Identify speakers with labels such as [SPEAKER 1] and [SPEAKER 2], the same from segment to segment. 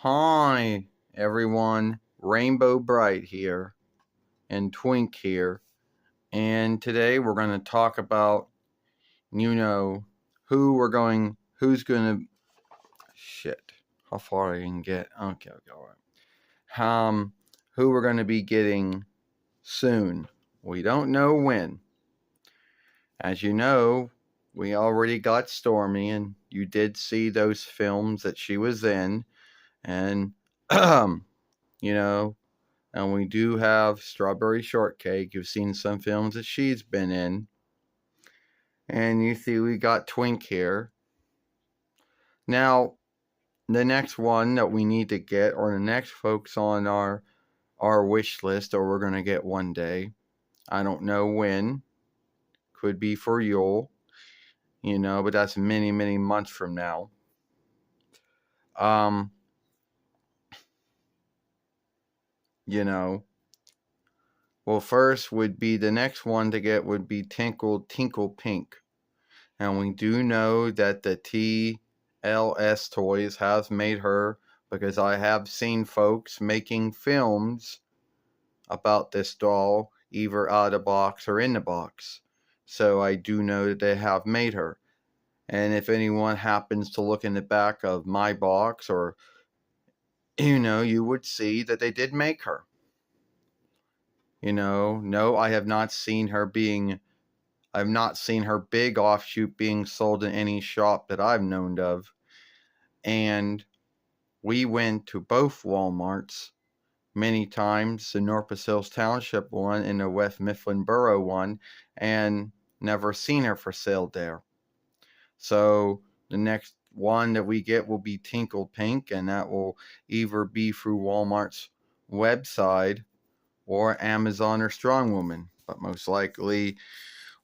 [SPEAKER 1] Hi, everyone. Rainbow Bright here and Twink here. And today we're going to talk about, who's going to, shit, how far I can get. Okay, all right. Who we're going to be getting soon. We don't know when. As you know, we already got Stormy, and you did see those films that she was in. And, you know, and we do have Strawberry Shortcake. You've seen some films that she's been in. And you see we got Twink here. Now, the next one that we need to get, or the next folks on our wish list, or we're going to get one day. I don't know when. Could be for Yule, but that's many, many months from now. Um, well, first would be the next one to get would be Tickled Pink. And we do know that the TLS Toys has made her, because I have seen folks making films about this doll, either out of the box or in the box. So I do know that they have made her. And if anyone happens to look in the back of my box, or, you would see that they did make her. No, I have not seen her I've not seen her big offshoot being sold in any shop that I've known of. And we went to both Walmarts many times, the North Hills Township one and the West Mifflin Borough one, and never seen her for sale there. So the next one that we get will be Tickled Pink, and that will either be through Walmart's website or Amazon or Strong Woman, but most likely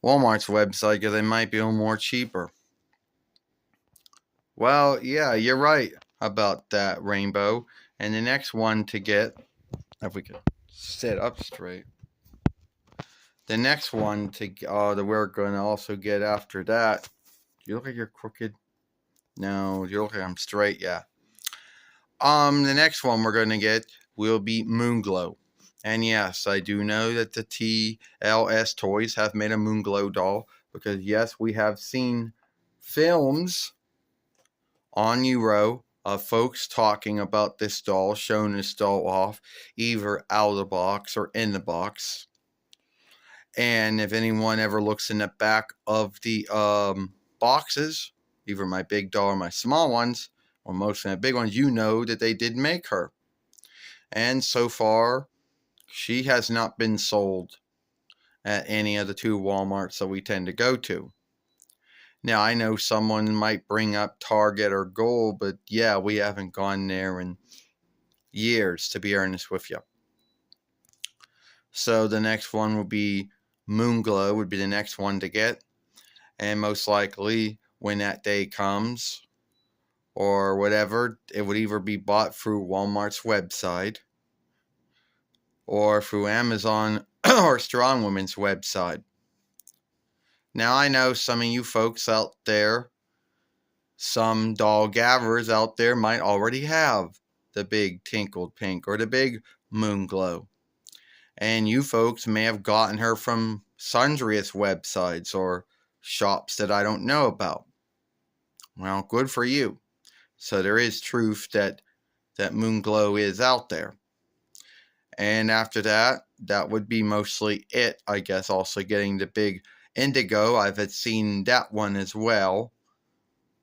[SPEAKER 1] Walmart's website, because they might be a little more cheaper. Well, yeah, you're right about that, Rainbow. And the next one to get, if we could sit up straight, the next one that we're going to also get after that. Do you look like you're crooked? No, you look like I'm straight. Yeah. The next one we're going to get will be Moonglow. And yes, I do know that the TLS Toys have made a Moonglow doll, because yes, we have seen films on Euro of folks talking about this doll, showing this doll off, either out of the box or in the box. And if anyone ever looks in the back of the boxes, either my big doll or my small ones, or most of the big ones, you know that they did make her. And so far, she has not been sold at any of the two Walmarts that we tend to go to. Now, I know someone might bring up Target or Gold, but yeah, we haven't gone there in years, to be honest with you. So the next one will be Moonglow, would be the next one to get. And most likely, when that day comes, or whatever, it would either be bought through Walmart's website, or through Amazon or Strong Woman's website. Now, I know some of you folks out there, some doll gatherers out there, might already have the big Tickled Pink or the big Moonglow. And you folks may have gotten her from sundry's websites or shops that I don't know about. Well, good for you. So there is truth that Moonglow is out there. And after that, that would be mostly it, I guess. Also getting the big Indigo, I've had seen that one as well.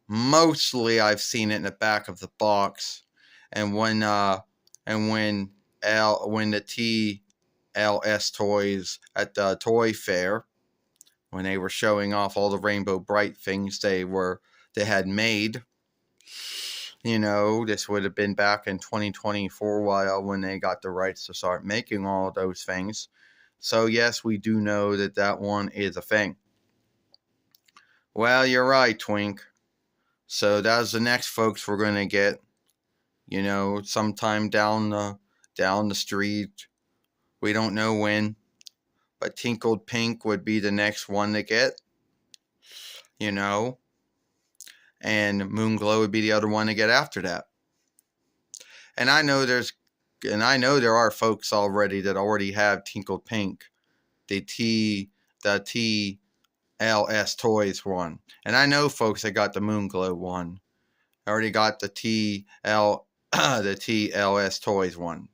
[SPEAKER 1] Mostly I've seen it in the back of the box. And when the TLS Toys at the toy fair, when they were showing off all the Rainbow Bright things they had made, this would have been back in 2024 while when they got the rights to start making all of those things. So yes, we do know that one is a thing. Well, you're right, Twink. So that's the next folks we're going to get, sometime down the street. We don't know when, but Tickled Pink would be the next one to get, and Moonglow would be the other one to get after that. And I know there are folks already that already have Tickled Pink, the TLS Toys one. And I know folks that got the Moonglow one. I already got the the TLS Toys one.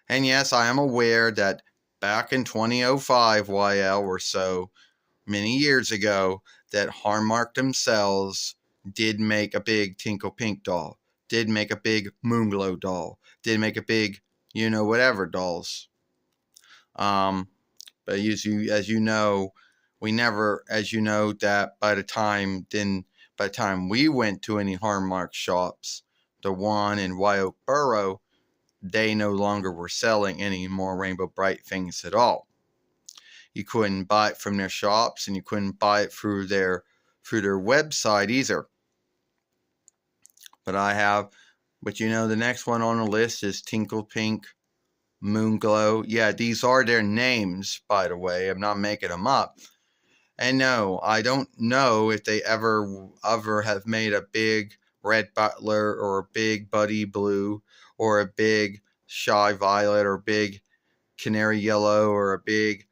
[SPEAKER 1] And yes, I am aware that back in 2005 YL or so, many years ago, that Hallmark themselves did make a big Tickled Pink doll, did make a big Moonglow doll, did make a big, whatever dolls. But as you know, we never, as you know, that by the time we went to any Hallmark shops, the one in Wyoke Borough, they no longer were selling any more Rainbow Brite things at all. You couldn't buy it from their shops, and you couldn't buy it through their website either. But the next one on the list is Tickled Pink, Moonglow. Yeah, these are their names, by the way. I'm not making them up. And no, I don't know if they ever have made a big Red Butler or a big Buddy Blue or a big Shy Violet or a big Canary Yellow or a big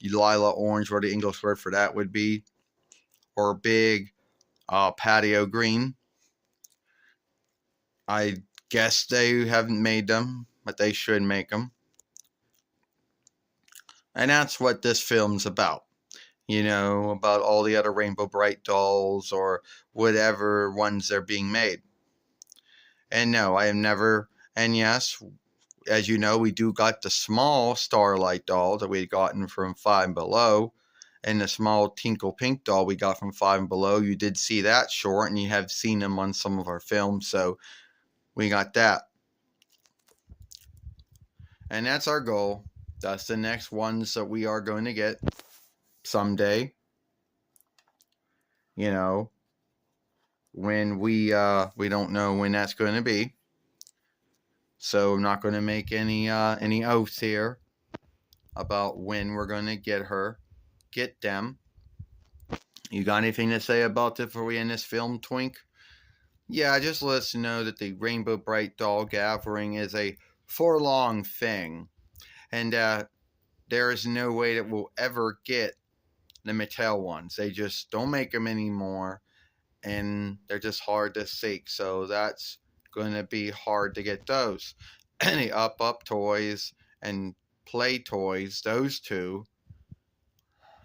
[SPEAKER 1] Lila Orange, what the English word for that would be, or a big Patio Green. I guess they haven't made them, but they should make them. And that's what this film's about. About all the other Rainbow Brite dolls or whatever ones they're being made. And no, I have never, and yes, as you know, we do got the small Starlight doll that we had gotten from Five and Below, and the small Tickled Pink doll we got from Five and Below. You did see that short, and you have seen them on some of our films, so we got that. And that's our goal. That's the next ones that we are going to get someday. When we don't know when that's going to be. So I'm not going to make any oaths here about when we're going to get them. You got anything to say about it before we end this film, Twink? Yeah, just let us know that the Rainbow Brite doll gathering is a forlong thing, and there is no way that we'll ever get the Mattel ones. They just don't make them anymore, and they're just hard to seek. So that's going to be hard to get those. And the Up toys and Play toys, those two,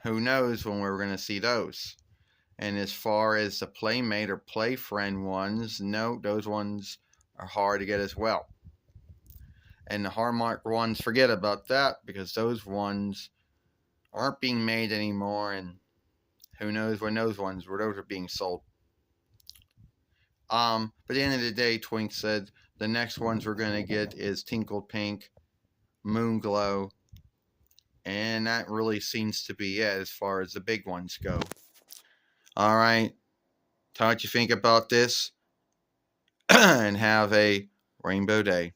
[SPEAKER 1] who knows when we're going to see those. And as far as the Playmate or Play Friend ones, no, those ones are hard to get as well. And the Hallmark ones, forget about that, because those ones aren't being made anymore, and who knows when those are being sold. But at the end of the day, Twink said the next ones we're going to get is Tickled Pink, Moonglow, and that really seems to be it as far as the big ones go. All right. Tell what you think about this, and have a rainbow day.